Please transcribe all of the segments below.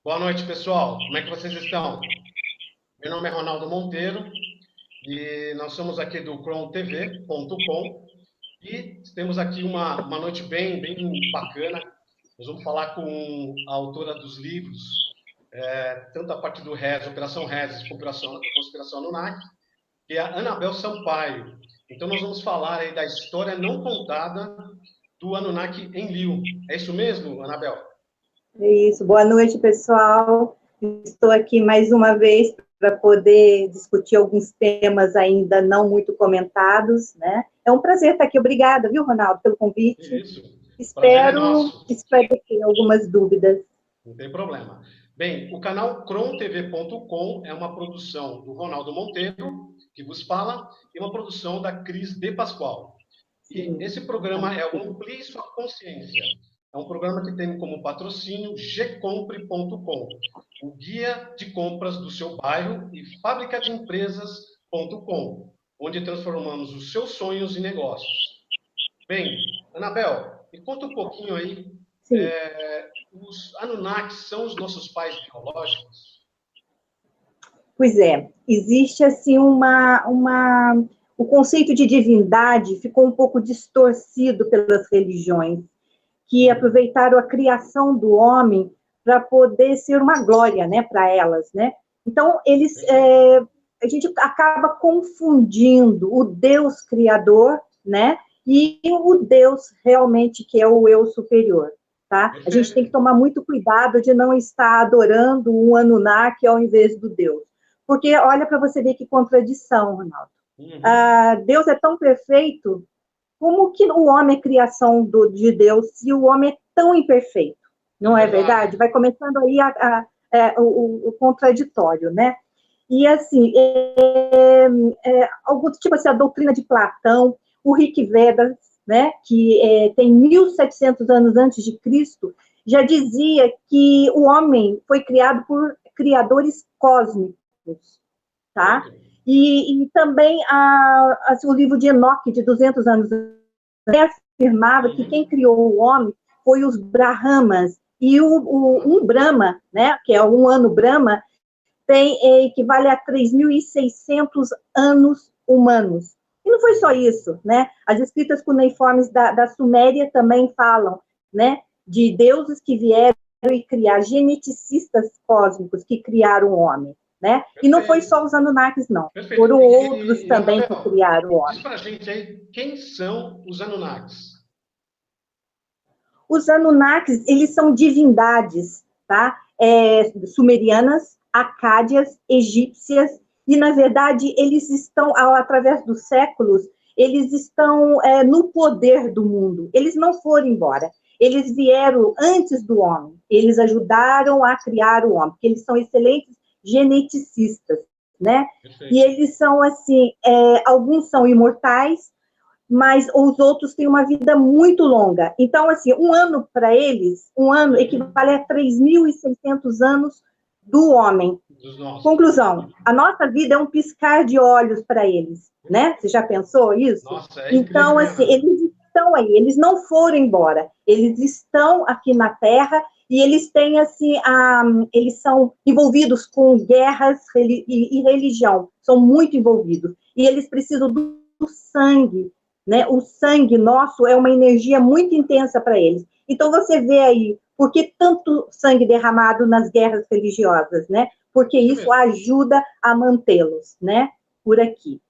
Boa noite, pessoal. Como é que vocês estão? Meu nome é Ronaldo Monteiro e nós somos aqui do crontv.com e temos aqui uma noite bem bacana. Nós vamos falar com a autora dos livros, tanto a parte do RES, Operação RES, Conspiração Anunnaki, que é a Anabel Sampaio. Então, nós vamos falar aí da história não contada do Anunnaki em Liu. É isso mesmo, Anabel? É isso. Boa noite, pessoal. Estou aqui mais uma vez para poder discutir alguns temas ainda não muito comentados, né? É um prazer estar aqui. Obrigada, viu, Ronaldo, pelo convite. Isso. O prazer é Espero nosso. esclarecer algumas dúvidas. Não tem problema. Bem, o canal crontv.com é uma produção do Ronaldo Monteiro, que vos fala, e uma produção da Cris de Pascoal. E Sim, esse programa é o sim. Amplie Sua Consciência. É um programa que tem como patrocínio gcompre.com, o guia de compras do seu bairro, e fabricadeempresas.com, onde transformamos os seus sonhos em negócios. Bem, Anabel, me conta um pouquinho aí. Sim. Os Anunnakis são os nossos pais biológicos? Pois é, existe assim o conceito de divindade ficou um pouco distorcido pelas religiões, que aproveitaram a criação do homem para poder ser uma glória, né, para elas, né? Então a gente acaba confundindo o Deus criador, né, e o Deus realmente que é o eu superior, tá? A gente tem que Perfeito. tomar muito cuidado de não estar adorando um Anunnaki ao invés do Deus, porque olha para você ver que contradição, Ronaldo. Uhum. Deus é tão perfeito, como que o homem é criação de Deus se o homem é tão imperfeito? É Não é verdade. verdade? Vai começando aí o contraditório, né? E assim, algum tipo assim, a doutrina de Platão, o Rig Veda, né, que tem 1.700 anos antes de Cristo, já dizia que o homem foi criado por criadores cósmicos, tá? Perfeito. E também assim, o livro de Enoque, de 200 anos, afirmava que quem Uhum. criou o homem foi os Brahmas, e um Brahma, né, que é um ano Brahma, equivale a 3.600 anos humanos. E não foi só isso, né? As escritas cuneiformes da Suméria também falam, né, de deuses que vieram e criar geneticistas cósmicos que criaram o homem, né? E não foi Perfeito. só os Anunnakis, não. Perfeito. Foram outros também que Anabel, criaram o diz homem. pra gente aí quem são os Anunnakis. Os Anunnakis, eles são divindades, tá? Sumerianas, acádias, egípcias, e, na verdade, eles estão, através dos séculos, eles estão no poder do mundo. Eles não foram embora. Eles vieram antes do homem. Eles ajudaram a criar o homem, porque eles são excelentes geneticistas, né? E Perfeito. eles são, assim, alguns são imortais, mas os outros têm uma vida muito longa. Então, assim, um ano para eles, um ano Uhum. equivale a 3.600 anos do homem. Dos nossos. Conclusão, a nossa vida é um piscar de olhos para eles, né? Você já pensou isso? Nossa, é incrível, Então, hein, assim, Ana? eles estão aí, eles não foram embora, eles estão aqui na Terra e eles têm, assim, eles são envolvidos com guerras e religião, são muito envolvidos, e eles precisam do sangue, né? O sangue nosso é uma energia muito intensa para eles. Então, você vê aí, por que tanto sangue derramado nas guerras religiosas, né? Porque Isso isso mesmo. ajuda a mantê-los, né? Por aqui.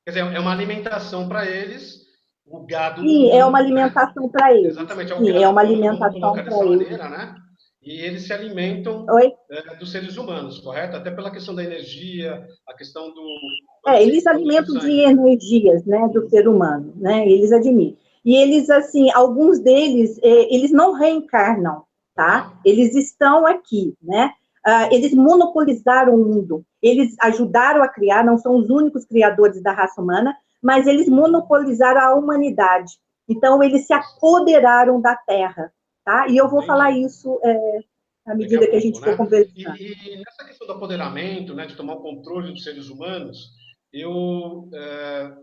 Quer dizer, é uma alimentação para eles, o gado Sim, é uma humano, né? alimentação para eles. Exatamente, é o Sim, é gado uma humano, vamos alimentação colocar para dessa eles. maneira, né? E eles se alimentam Oi? dos seres humanos, correto? Até pela questão da energia, a questão do Eles fluxo de alimentam de sangue, né? energias, né, do Uhum. ser humano, né? Eles admitem. E eles, assim, alguns deles, eles não reencarnam, tá? Aham. Eles estão aqui, né? Eles Uhum. monopolizaram o mundo. Eles ajudaram a criar, não são os únicos criadores da raça humana, mas eles Uhum. monopolizaram a humanidade. Então, eles se apoderaram da Terra, tá? E eu vou falar Entendi. isso à Daqui a medida que a pouco, gente for né? conversando. E nessa questão do apoderamento, né, de tomar o controle dos seres humanos, eu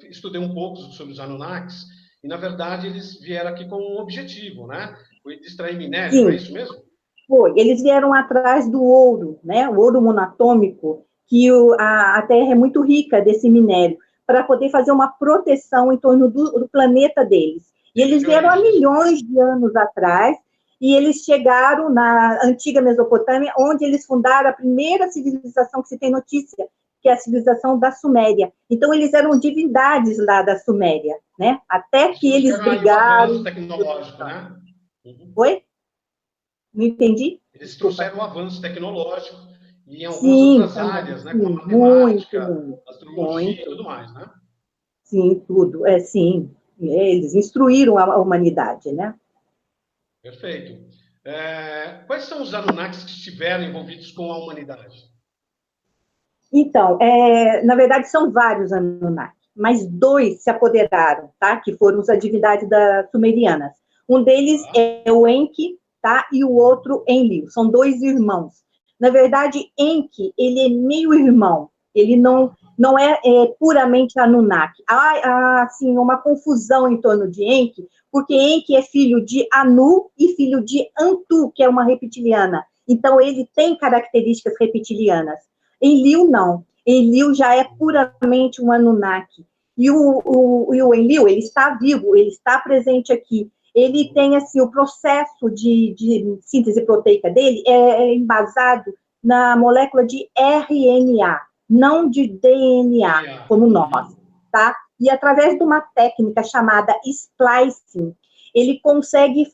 estudei um pouco sobre os Anunnakis e, na verdade, eles vieram aqui com um objetivo, né? Foi de extrair minério, não é Sim, isso mesmo? Eles vieram atrás do ouro, né? O ouro monatômico, que a Terra é muito rica desse minério, para poder fazer uma proteção em torno do planeta deles. E eles vieram há milhões de anos atrás, e eles chegaram na antiga Mesopotâmia, onde eles fundaram a primeira civilização que se tem notícia, que é a civilização da Suméria. Então, eles eram divindades lá da Suméria, né? Até que eles brigaram... Um avanço tecnológico, né? Oi? Não entendi? Eles trouxeram um avanço tecnológico e em algumas Sim, outras áreas, né? Como a muito, matemática, astrologia e tudo mais, né? Sim, tudo. Sim. Eles instruíram a humanidade, né? Perfeito. Quais são os Anunnakis que estiveram envolvidos com a humanidade? Então, na verdade, são vários Anunnaki, mas dois se apoderaram, tá? Que foram as divindades sumerianas. Um deles é o Enki, tá? E o outro Enlil. São dois irmãos. Na verdade, Enki, ele é meio irmão. Ele não é puramente Anunnaki. Há, assim, uma confusão em torno de Enki, porque Enki é filho de Anu e filho de Antu, que é uma reptiliana. Então, ele tem características reptilianas. Enlil, não. Enlil já é puramente um Anunnaki. E o Enlil, ele está vivo, ele está presente aqui. Ele tem, assim, o processo de síntese proteica dele é embasado na molécula de RNA, não de DNA, como nós, tá? E através de uma técnica chamada splicing, ele consegue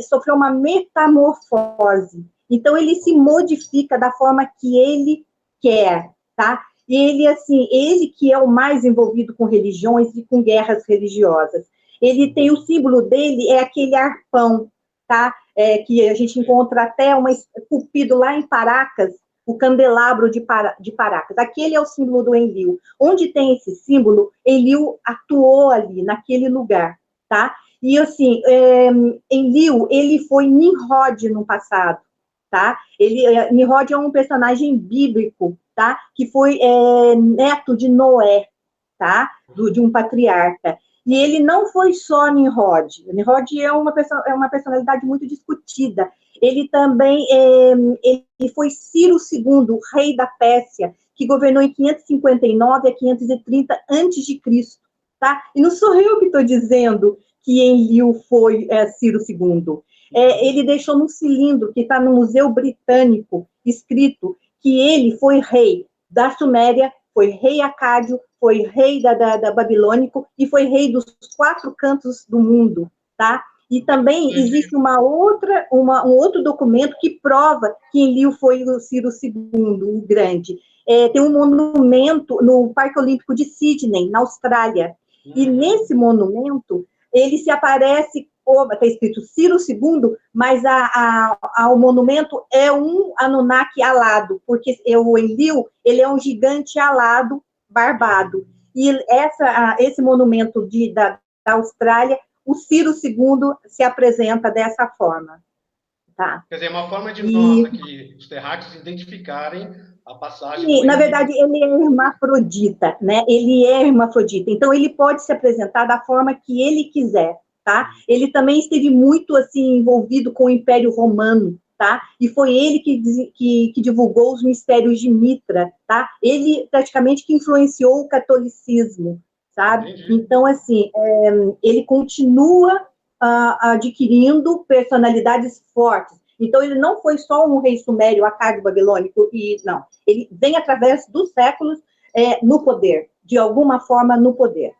sofrer uma metamorfose. Então, ele se modifica da forma que ele quer, tá? E ele, assim, ele que é o mais envolvido com religiões e com guerras religiosas. Ele tem o símbolo dele, é aquele arpão, tá? Que a gente encontra até esculpido lá em Paracas, o candelabro de Paracas. Aquele é o símbolo do Enlil. Onde tem esse símbolo, Enlil atuou ali, naquele lugar, tá? E, assim, Enlil, ele foi Nimrod no passado, tá? Nimrod é um personagem bíblico, tá? Que foi neto de Noé, tá? De um patriarca. E ele não foi só Nimrod. Nimrod é uma personalidade muito discutida. Ele também ele foi Ciro II, rei da Pérsia, que governou em 559 a 530 a.C., tá? E não sou eu que estou dizendo que Enlil foi Ciro II. Ele deixou num cilindro que está no Museu Britânico, escrito que ele foi rei da Suméria, foi rei acádio, foi rei da Babilônico e foi rei dos 4 cantos do mundo, tá? E também existe um outro documento que prova que Enlil foi o Ciro II, o Grande. Tem um monumento no Parque Olímpico de Sydney, na Austrália. E nesse monumento, ele se aparece, está escrito Ciro II, mas o monumento é um Anunnaki alado, porque o Enlil, ele é um gigante alado, barbado. E esse monumento da Austrália, o Ciro II se apresenta dessa forma. Tá? Quer dizer, é uma forma de nós aqui, os terráqueos, identificarem a passagem. Sim, na verdade, ele é hermafrodita, né? Ele é hermafrodita. Então, ele pode se apresentar da forma que ele quiser, tá? Ele também esteve muito, assim, envolvido com o Império Romano, tá? E foi ele que divulgou os mistérios de Mitra, tá? Ele, praticamente, que influenciou o catolicismo, sabe? Entendi. Então, assim, ele continua adquirindo personalidades fortes. Então, ele não foi só um rei sumério, acádio, babilônico, não. Ele vem através dos séculos no poder, de alguma forma no poder.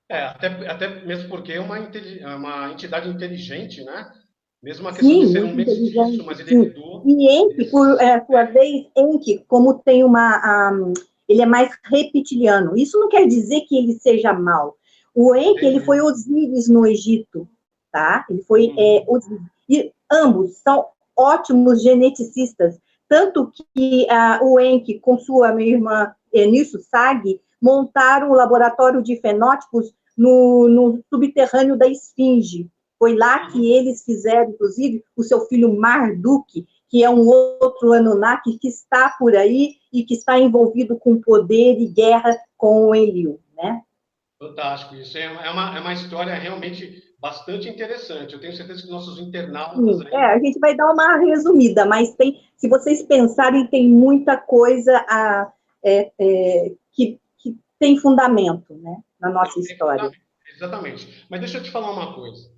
Até mesmo porque é uma entidade inteligente, né? Mesmo a questão de ser um mestiço, mas ele herdou... E Enki, por sua vez, Enki, como tem ele é mais reptiliano. Isso não quer dizer que ele seja mau. O Enki, ele foi Osíris no Egito, tá? Ele foi Osíris. E ambos são ótimos geneticistas, tanto que o Enki, com sua irmã Nisso-Sag, montaram o laboratório de fenótipos no subterrâneo da Esfinge. Foi lá que eles fizeram, inclusive, o seu filho Marduk, que é um outro Anunnaki que está por aí e que está envolvido com poder e guerra com o Enlil, né? Fantástico, isso é uma história realmente bastante interessante. Eu tenho certeza que nossos internautas Sim, aí... a gente vai dar uma resumida, mas tem, se vocês pensarem, tem muita coisa que tem fundamento, né, na nossa história. Exatamente. Mas deixa eu te falar uma coisa.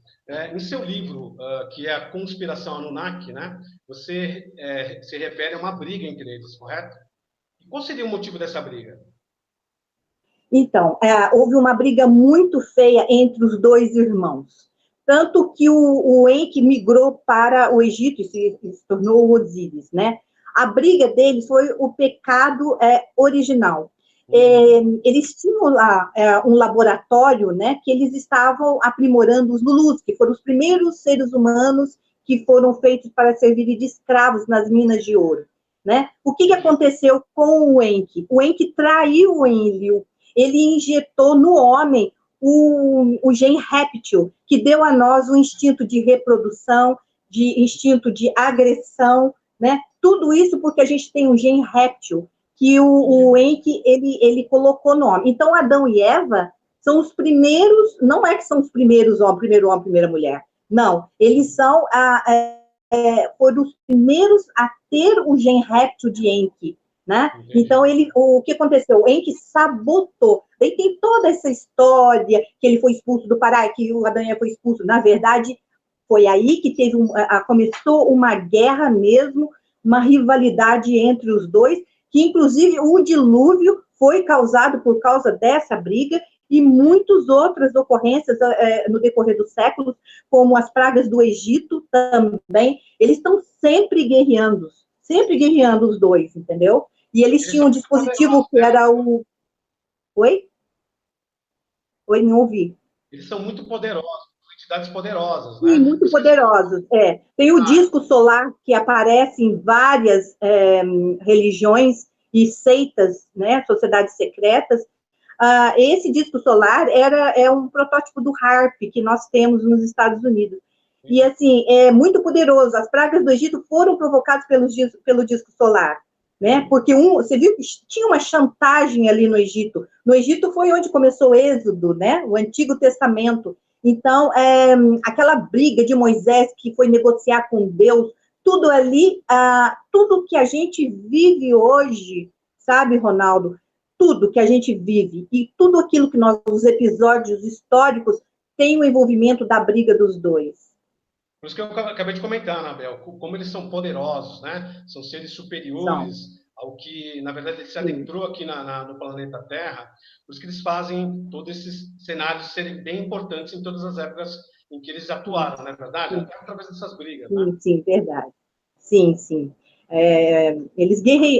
Em seu livro, que é A Conspiração Anunnaki, né, você se refere a uma briga entre eles, correto? E qual seria o motivo dessa briga? Então, houve uma briga muito feia entre os dois irmãos. Tanto que o Enki migrou para o Egito e se tornou o Osíris, né? A briga deles foi o pecado original. Eles tinham lá um laboratório, né, que eles estavam aprimorando os Lulus, que foram os primeiros seres humanos que foram feitos para servirem de escravos nas minas de ouro, né? O que aconteceu com o Enki? O Enki traiu o Enlil. Ele injetou no homem o gene réptil, que deu a nós o instinto de reprodução, de instinto de agressão, né? Tudo isso porque a gente tem um gene réptil, que o Enki, ele colocou no homem. Então, Adão e Eva são os primeiros, não é que são os primeiros homens, primeiro homem, primeira mulher, não, eles são, foram os primeiros a ter o gene réptil de Enki, né? Então, o que aconteceu? O Enki sabotou. Daí tem toda essa história que ele foi expulso do Pará, que o Adão e Eva foi expulso. Na verdade, foi aí que teve começou uma guerra mesmo, uma rivalidade entre os dois, que inclusive o dilúvio foi causado por causa dessa briga e muitas outras ocorrências no decorrer dos séculos, como as pragas do Egito também. Eles estão sempre guerreando os dois, entendeu? E eles tinham um dispositivo que era o... Oi? Oi, não ouvi. Eles são muito poderosos, entidades poderosas, né? Sim, muito poderosos, Tem o disco solar, que aparece em várias religiões e seitas, né, sociedades secretas. Esse disco solar é um protótipo do HAARP, que nós temos nos Estados Unidos. E, assim, é muito poderoso. As pragas do Egito foram provocadas pelo disco solar, né? Porque você viu que tinha uma chantagem ali no Egito. No Egito foi onde começou o Êxodo, né? O Antigo Testamento. Então, aquela briga de Moisés que foi negociar com Deus, tudo ali, tudo que a gente vive hoje, sabe, Ronaldo? Tudo que a gente vive e tudo aquilo que os episódios históricos, tem o envolvimento da briga dos dois. Por isso que eu acabei de comentar, Anabel, como eles são poderosos, né? São seres superiores ao que, na verdade, ele se adentrou aqui no planeta Terra. Por isso que eles fazem todos esses cenários serem bem importantes em todas as épocas em que eles atuaram, não é verdade? Até através dessas brigas, né? Sim, verdade. Sim.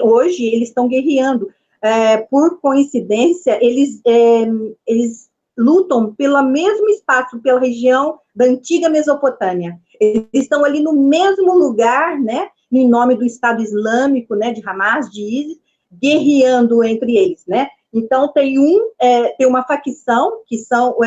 Hoje eles estão guerreando. Por coincidência, eles lutam pelo mesmo espaço, pela região da antiga Mesopotâmia. Eles estão ali no mesmo lugar, né, em nome do Estado Islâmico, né, de Hamas, de ISIS, guerreando entre eles, né? Então, tem uma facção, que são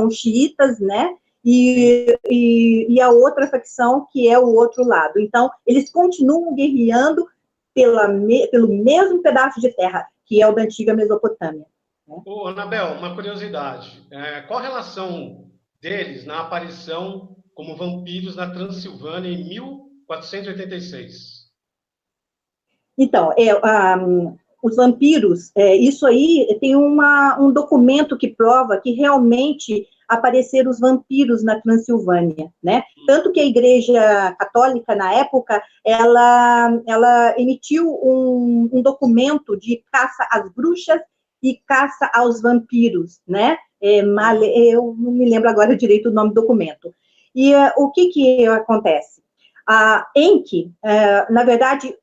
os xiitas, né, e a outra facção, que é o outro lado. Então, eles continuam guerreando pelo mesmo pedaço de terra, que é o da antiga Mesopotâmia. Ô, Anabel, uma curiosidade. Qual a relação deles na aparição como vampiros na Transilvânia em 1486? Então, os vampiros, isso aí tem um documento que prova que realmente apareceram os vampiros na Transilvânia, né? Tanto que a Igreja Católica, na época, ela emitiu um documento de caça às bruxas e caça aos vampiros, né? Eu não me lembro agora direito o nome do documento. E o que acontece? Enki, na verdade,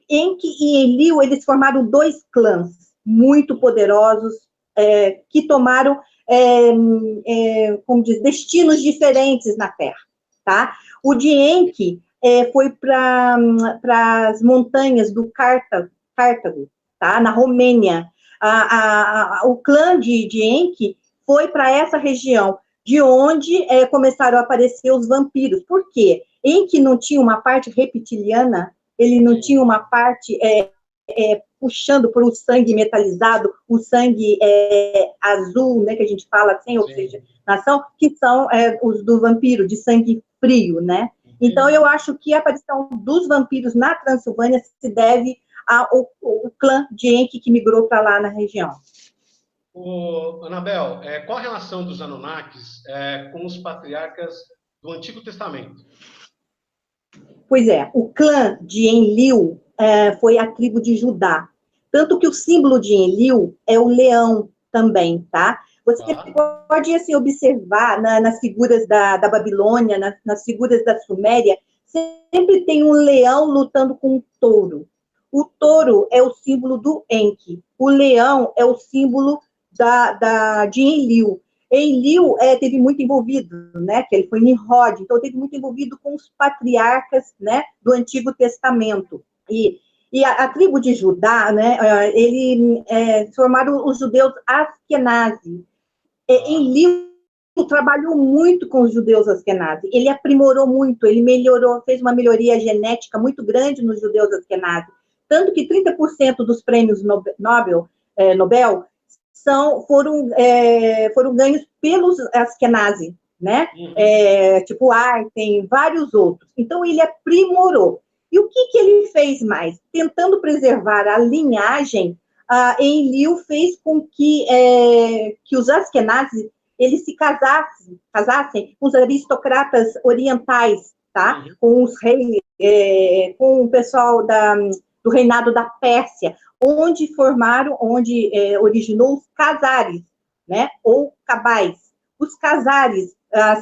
Enki e Enlil, eles formaram dois clãs muito poderosos, que tomaram, como diz, destinos diferentes na Terra, tá? O de Enki foi para as montanhas do Cartago, tá? Na Romênia. O clã de Enki foi para essa região, de onde começaram a aparecer os vampiros. Por quê? Enki não tinha uma parte reptiliana, ele não tinha uma parte puxando para o sangue metalizado, o sangue azul, né, que a gente fala sem oxigenação, que são os do vampiro, de sangue frio, né? Então, eu acho que a aparição dos vampiros na Transilvânia se deve ao clã de Enki que migrou para lá na região. Anabel, qual a relação dos Anunnakis com os patriarcas do Antigo Testamento? Pois é, o clã de Enlil foi a tribo de Judá. Tanto que o símbolo de Enlil é o leão também, tá? Você pode, assim, observar nas figuras da Babilônia, nas figuras da Suméria, sempre tem um leão lutando com um touro. O touro é o símbolo do Enki. O leão é o símbolo de Enlil. Enlil teve muito envolvido, né? Que ele foi Nimrod, então teve muito envolvido com os patriarcas, né? Do Antigo Testamento. E a tribo de Judá, né? Formaram os judeus Askenazi. Enlil trabalhou muito com os judeus Askenazi. Ele aprimorou muito, ele melhorou, fez uma melhoria genética muito grande nos judeus Askenazi. Tanto que 30% dos prêmios Nobel foram ganhos pelos Askenazi, né? Tipo Einstein, vários outros. Então, ele aprimorou. E o que ele fez mais? Tentando preservar a linhagem, Enlil fez com que os Askenazi eles se casassem com os aristocratas orientais, tá? Com os reis, com o pessoal do reinado da Pérsia, onde originou os Khazaris, né? Ou Cabais. Os Khazaris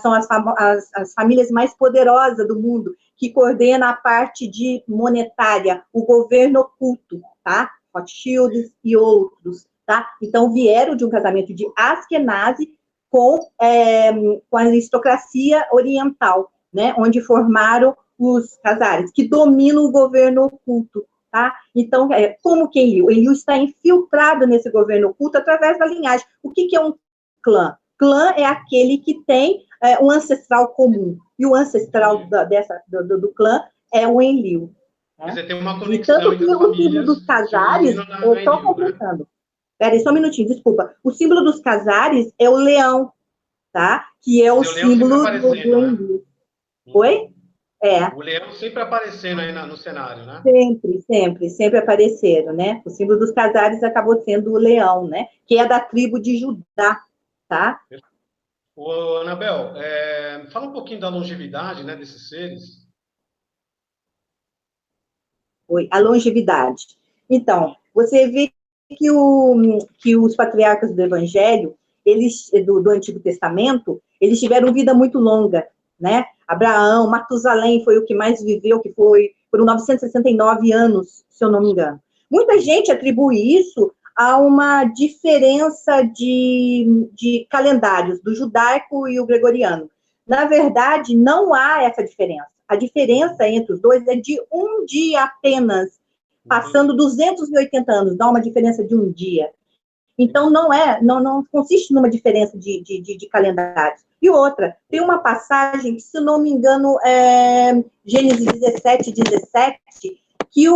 são as famílias mais poderosas do mundo, que coordena a parte monetária, o governo oculto, tá? Rothschilds e outros, tá? Então, vieram de um casamento de Askenazi com a aristocracia oriental, né? Onde formaram os Khazaris, que dominam o governo oculto, tá? Então, como que Enlil? Enlil está infiltrado nesse governo oculto através da linhagem. O que é um clã? Clã é aquele que tem um ancestral comum. E o ancestral do clã é o Enlil. Né? Você tem uma conexão entre o símbolo dos Khazaris, eu estou completando. Peraí, só um minutinho, desculpa. O símbolo dos Khazaris é o leão, tá? Que é o símbolo do Enlil. Né? Oi? O leão sempre aparecendo aí no cenário, né? Sempre apareceram, né? O símbolo dos Khazaris acabou sendo o leão, né? Que é da tribo de Judá, tá? Anabel, fala um pouquinho da longevidade, né, desses seres. A longevidade. Então, você vê que os patriarcas do Evangelho, do Antigo Testamento, eles tiveram vida muito longa, né? Abraão, Matusalém foi o que mais viveu, que foram 969 anos, se eu não me engano. Muita gente atribui isso a uma diferença de calendários, do judaico e o gregoriano. Na verdade, não há essa diferença. A diferença entre os dois é de um dia apenas, passando 280 anos, dá uma diferença de um dia. Então, não consiste numa diferença de calendários. E outra, tem uma passagem que, se não me engano, Gênesis 17, que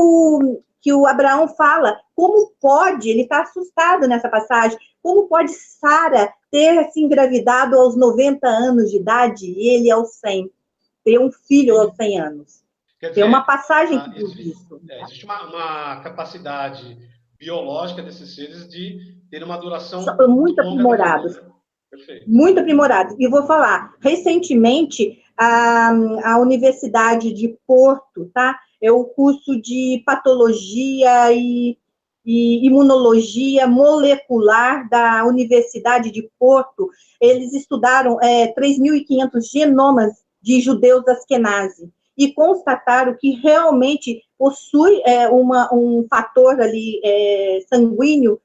o Abraão fala, como pode, ele está assustado nessa passagem, como pode Sara ter se engravidado aos 90 anos de idade e ele aos 100, ter um filho aos 100 anos. Tem uma passagem que diz isso. Existe uma capacidade biológica desses seres de ter uma duração muito aprimorados. Perfeito. Muito aprimorados. E vou falar, recentemente, a Universidade de Porto, tá? É o curso de patologia e imunologia molecular da Universidade de Porto. Eles estudaram 3.500 genomas de judeus Askenazi e constataram que realmente possui um fator ali sanguíneo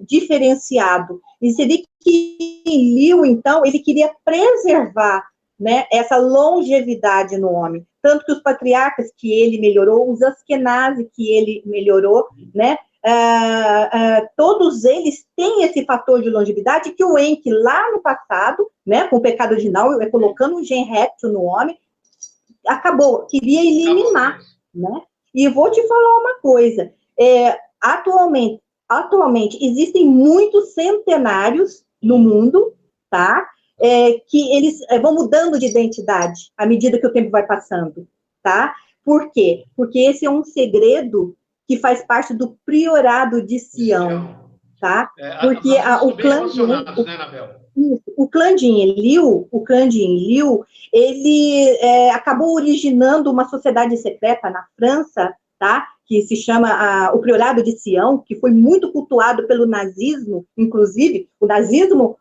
diferenciado. E se vê que Enlil, então, ele queria preservar, né, essa longevidade no homem. Tanto que os patriarcas que ele melhorou, os Askenazi que ele melhorou, né, todos eles têm esse fator de longevidade que o Enki, lá no passado, né, com o pecado original, colocando um gene réptil no homem, queria eliminar, né? E vou te falar uma coisa, atualmente existem muitos centenários no mundo, tá? Que eles vão mudando de identidade à medida que o tempo vai passando, tá? Por quê? Porque esse é um segredo que faz parte do priorado de Sião, tá? Porque As duas o estão bem clã relacionadas, né, Anabel? o clã de Enlil, ele acabou originando uma sociedade secreta na França, tá? Que se chama o Priorado de Sião, que foi muito cultuado pelo nazismo, inclusive, o nazismo,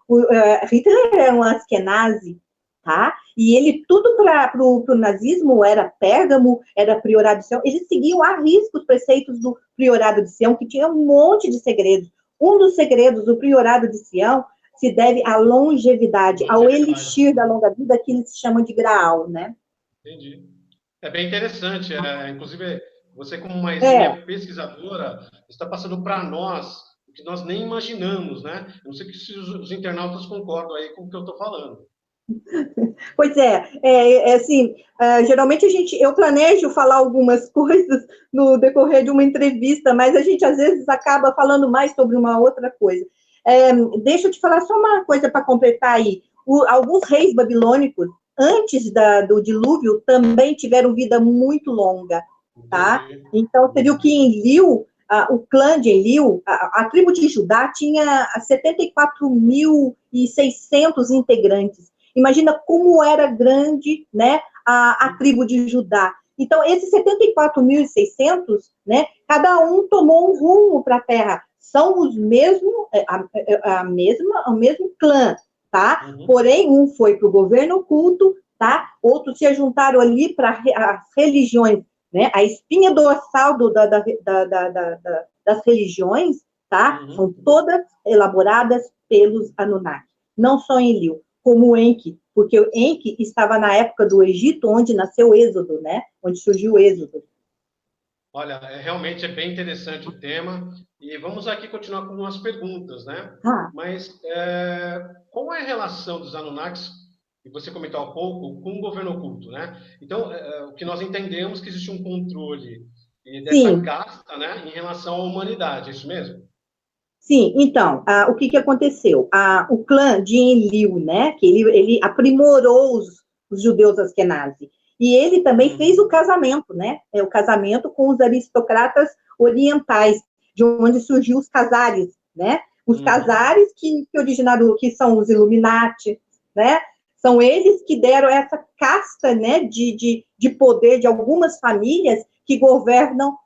Hitler era um askenazi, tá? E ele, tudo para o nazismo era Pérgamo, era Priorado de Sião, eles seguiam à risca os preceitos do Priorado de Sião, que tinha um monte de segredos. Um dos segredos do Priorado de Sião se deve à longevidade, ao elixir da longa vida, que eles chamam de Graal, né? Entendi. É bem interessante. Inclusive, você, como uma exímia pesquisadora, está passando para nós o que nós nem imaginamos, né? Eu não sei se os internautas concordam aí com o que eu estou falando. Pois assim, geralmente eu planejo falar algumas coisas no decorrer de uma entrevista, mas a gente às vezes acaba falando mais sobre uma outra coisa. Deixa eu te falar só uma coisa para completar aí. Alguns reis babilônicos, antes do dilúvio, também tiveram vida muito longa, tá? Então, você viu que em Enlil, o clã de Enlil, a tribo de Judá tinha 74.600 integrantes. Imagina como era grande, né, a tribo de Judá. Então, esses 74.600, né, cada um tomou um rumo para a terra. São os mesmos, o mesmo clã, tá? Uhum. Porém, um foi para o governo oculto, tá? Outros se juntaram ali para as religiões, né? A espinha dorsal das religiões, tá? Uhum. São todas elaboradas pelos Anunnaki. Não só em Enlil, como o Enki, porque o Enki estava na época do Egito, onde nasceu o Êxodo, né? Onde surgiu o Êxodo. Olha, realmente é bem interessante o tema, e vamos aqui continuar com umas perguntas, né? Mas qual é a relação dos Anunnakis, que você comentou há pouco, com o governo oculto, né? Então, o que nós entendemos que existe um controle dessa casta, né, em relação à humanidade, é isso mesmo? Sim, então, o que aconteceu? O clã de Enlil, né, que ele aprimorou os judeus askenazi, e ele também fez o casamento, né, o casamento com os aristocratas orientais, de onde surgiu os Khazaris, né, os Khazaris que originaram, que são os Illuminati, né, são eles que deram essa casta, né, de poder de algumas famílias que governam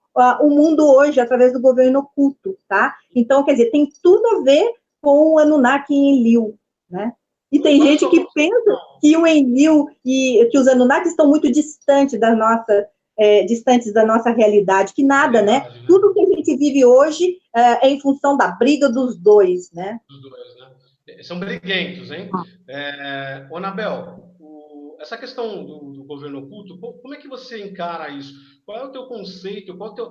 o mundo hoje através do governo oculto, tá? Então, quer dizer, tem tudo a ver com o Anunnaki em Enlil, né? E tem gente que pensa que o Enlil e que os Anunnaki estão muito distantes da nossa realidade, que nada, né? Tudo que a gente vive hoje é em função da briga dos dois, né? Dos dois, né? São briguentos, hein? Anabel, essa questão do governo oculto, como é que você encara isso? Qual é o teu conceito, qual é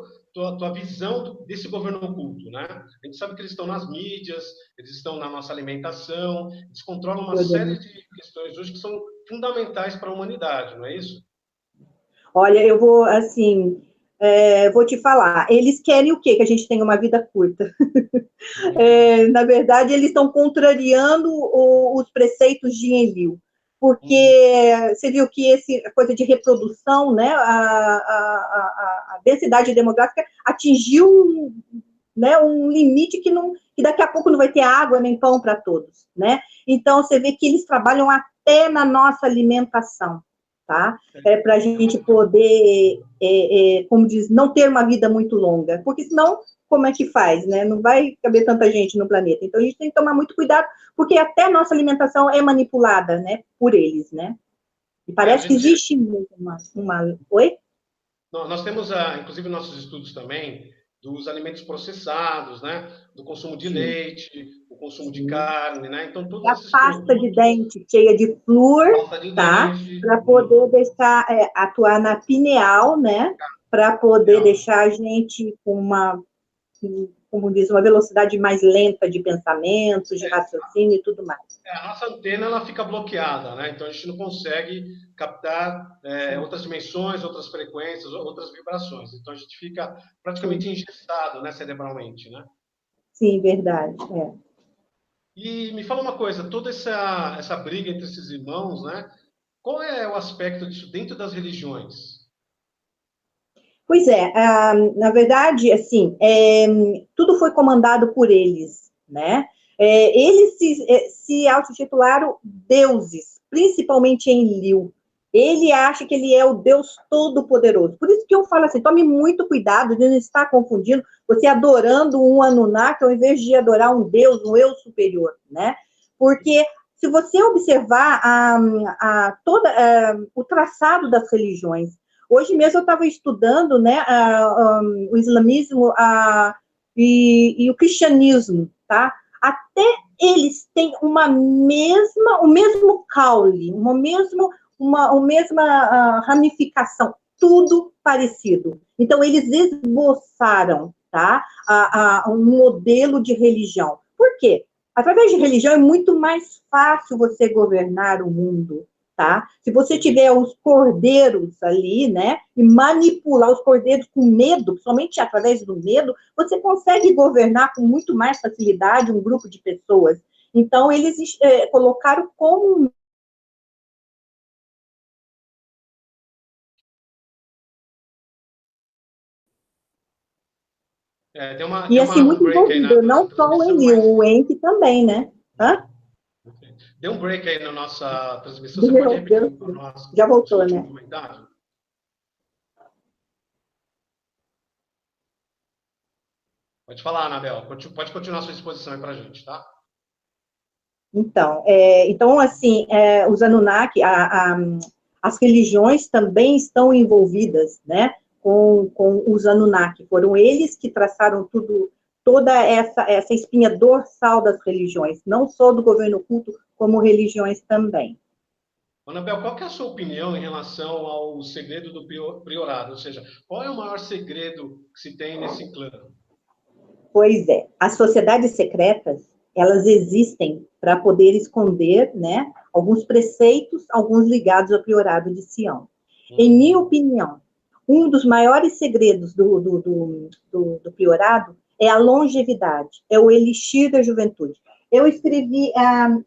a tua visão desse governo oculto, né? A gente sabe que eles estão nas mídias, eles estão na nossa alimentação, eles controlam uma série de questões hoje que são fundamentais para a humanidade, não é isso? Olha, eu vou, assim, vou te falar, eles querem o quê? Que a gente tenha uma vida curta. Na verdade, eles estão contrariando os preceitos de Enlil, porque você viu que a coisa de reprodução, né, a densidade demográfica atingiu um limite que daqui a pouco não vai ter água nem pão para todos, né? Então, você vê que eles trabalham até na nossa alimentação, tá? Para a gente poder, como diz, não ter uma vida muito longa, porque senão, como é que faz, né? Não vai caber tanta gente no planeta. Então, a gente tem que tomar muito cuidado, porque até a nossa alimentação é manipulada, né, por eles, né? E parece que existe uma... Oi? Nós temos, inclusive, nossos estudos também dos alimentos processados, né? Do consumo de leite, o consumo de carne, né? Então, todos esses pasta de dente cheia de flúor, tá? Para poder deixar, atuar na pineal, né? Para poder deixar a gente com como diz, uma velocidade mais lenta de pensamentos, de raciocínio e tudo mais. A nossa antena ela fica bloqueada, né? Então a gente não consegue captar outras dimensões, outras frequências, outras vibrações. Então a gente fica praticamente engessado, né, cerebralmente, né? Sim, verdade. E me fala uma coisa, toda essa briga entre esses irmãos, né? Qual é o aspecto disso dentro das religiões? Pois é, na verdade, assim, tudo foi comandado por eles, né? Eles se autotitularam deuses, principalmente em Enlil. Ele acha que ele é o Deus Todo-Poderoso. Por isso que eu falo assim, tome muito cuidado de não estar confundindo você adorando um Anunnaki ao invés de adorar um Deus, um eu superior, né? Porque se você observar o traçado das religiões, hoje mesmo eu estava estudando, né, o islamismo e o cristianismo, tá? Até eles têm o mesmo caule, uma mesma ramificação, tudo parecido. Então, eles esboçaram, tá, um modelo de religião. Por quê? Através de religião é muito mais fácil você governar o mundo, tá? Se você tiver os cordeiros ali, né, e manipular os cordeiros com medo, somente através do medo, você consegue governar com muito mais facilidade um grupo de pessoas. Então, eles colocaram como e assim, Um muito break aí envolvido, na não só o transmissão, Enil, mas o Enki também, né? Hã? deu um break aí na nossa transmissão. Você pode Deu, repetir deu, para nós já o seu voltou, último né? comentário? Pode falar, Anabel. Pode continuar a sua exposição aí para a gente, tá? Então assim, os Anunnaki, as religiões também estão envolvidas, né, com os Anunnaki. Foram eles que traçaram toda essa espinha dorsal das religiões, não só do governo oculto, como religiões também. Anabel, qual que é a sua opinião em relação ao segredo do priorado? Ou seja, qual é o maior segredo que se tem nesse clã? Pois é, as sociedades secretas, elas existem para poder esconder, né, alguns preceitos, alguns ligados ao priorado de Sião. Em minha opinião, um dos maiores segredos do priorado é a longevidade, é o elixir da juventude. Eu escrevi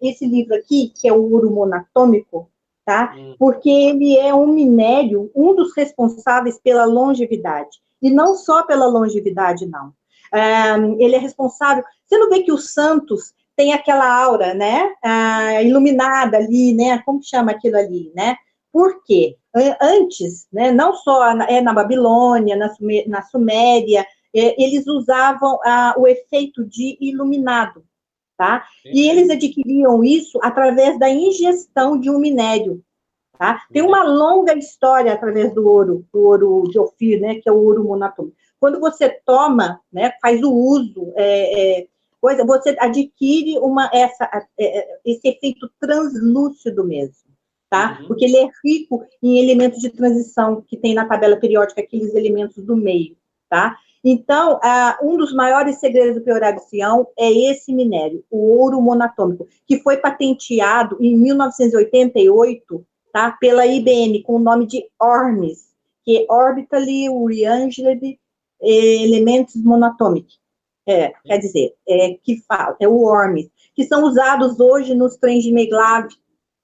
esse livro aqui, que é o Ouro Monatômico, tá? Porque ele é um minério, um dos responsáveis pela longevidade. E não só pela longevidade, não. Ele é responsável. Você não vê que os santos têm aquela aura, né? Iluminada ali, né? Como chama aquilo ali, né? Por quê? Antes, né, não só na Babilônia, na Suméria, eles usavam o efeito de iluminado, tá? E eles adquiriam isso através da ingestão de um minério, tá? Tem uma longa história através do ouro de Ofir, né, que é o ouro monatômico. Quando você toma, né, faz o uso, você adquire esse efeito translúcido mesmo, tá? Porque ele é rico em elementos de transição que tem na tabela periódica, aqueles elementos do meio, tá? Então, um dos maiores segredos do priorado de Sião é esse minério, o ouro monatômico, que foi patenteado em 1988, tá? Pela IBM, com o nome de ORMS, que é Orbitally Rearranged Elements Monatomic. Quer dizer, é o ORMS, que são usados hoje nos trens de Maglev,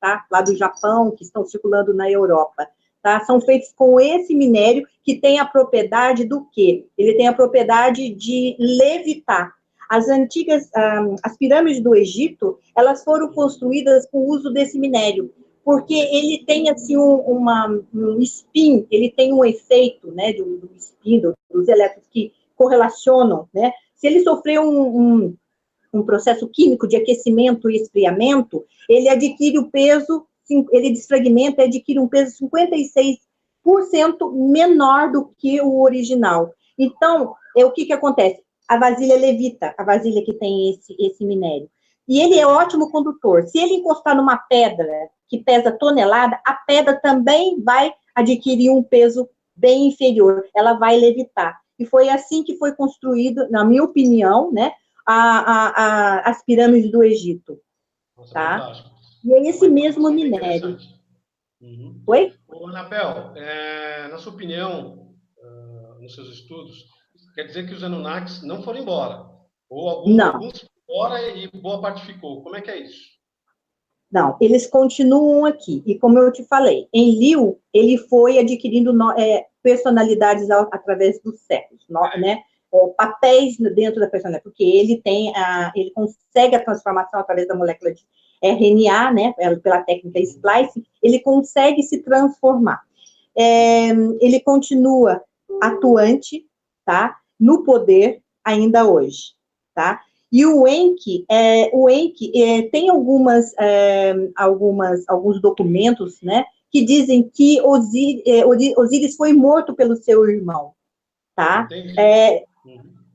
tá? Lá do Japão, que estão circulando na Europa. Tá? São feitos com esse minério que tem a propriedade do quê? Ele tem a propriedade de levitar. As pirâmides do Egito, elas foram construídas com o uso desse minério, porque ele tem, assim, um spin, ele tem um efeito, né, do spin, dos elétrons que correlacionam, né? Se ele sofrer um processo químico de aquecimento e esfriamento, ele adquire o peso, ele desfragmenta e adquire um peso 56% menor do que o original. Então, o que acontece? A vasilha levita, a vasilha que tem esse minério. E ele é ótimo condutor. Se ele encostar numa pedra que pesa tonelada, a pedra também vai adquirir um peso bem inferior, ela vai levitar. E foi assim que foi construído, na minha opinião, né, as pirâmides do Egito. Nossa, Tá? fantástico. E é É esse uma mesmo informação bem minério. interessante. Uhum. Oi? Ô, Anabel, na sua opinião, nos seus estudos, quer dizer que os Anunnakis não foram embora? Ou Não, alguns foram embora e boa parte ficou? Como é que é isso? não, eles continuam aqui. E como eu te falei, em Liu, ele foi adquirindo personalidades através dos séculos, né? Papéis dentro da personalidade, porque ele consegue a transformação através da molécula de RNA, né? Pela técnica splicing, ele consegue se transformar. Ele continua atuante, tá? No poder ainda hoje, tá? E o Enki tem alguns documentos, né, que dizem que Osíris foi morto pelo seu irmão, tá?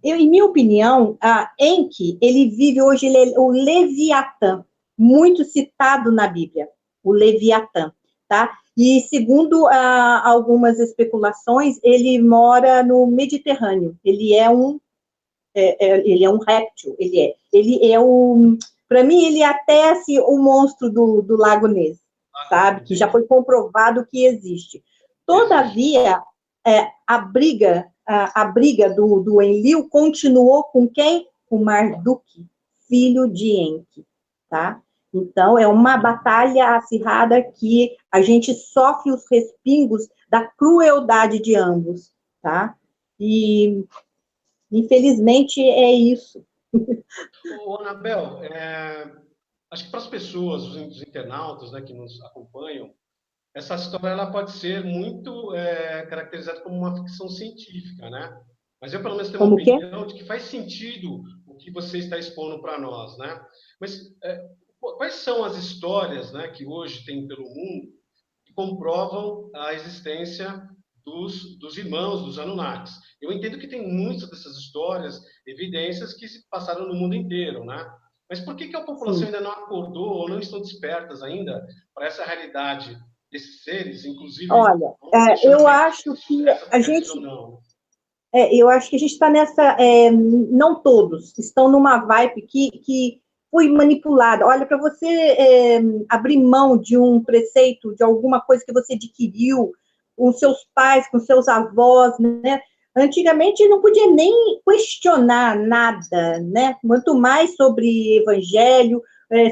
Em minha opinião, Enki, ele vive hoje, ele é o Leviatã, muito citado na Bíblia, o Leviatã, tá? E segundo algumas especulações, ele mora no Mediterrâneo, ele é um réptil, para mim, ele é até assim, o monstro do Lago Ness, sabe? Que já foi comprovado que existe. Todavia, a briga do Enlil continuou com quem? O Marduk, filho de Enki, tá? Então, é uma batalha acirrada que a gente sofre os respingos da crueldade de ambos, tá? E infelizmente, é isso. Ô, Anabel, acho que para as pessoas, os internautas, né, que nos acompanham, essa história ela pode ser muito caracterizada como uma ficção científica, né? Mas eu, pelo menos, tenho uma Como que? opinião de que faz sentido o que você está expondo para nós, né? Mas quais são as histórias, né, que hoje tem pelo mundo que comprovam a existência dos irmãos, dos Anunnakis? Eu entendo que tem muitas dessas histórias, evidências que se passaram no mundo inteiro, né? Mas por que a população ainda não acordou ou não estão despertas ainda para essa realidade desses seres, inclusive, olha, eu acho que a gente, eu acho que a gente está nessa, não todos estão numa vibe que foi manipulada. Olha, para você abrir mão de um preceito, de alguma coisa que você adquiriu com seus pais, com seus avós, né? Antigamente não podia nem questionar nada, né? Muito mais sobre evangelho,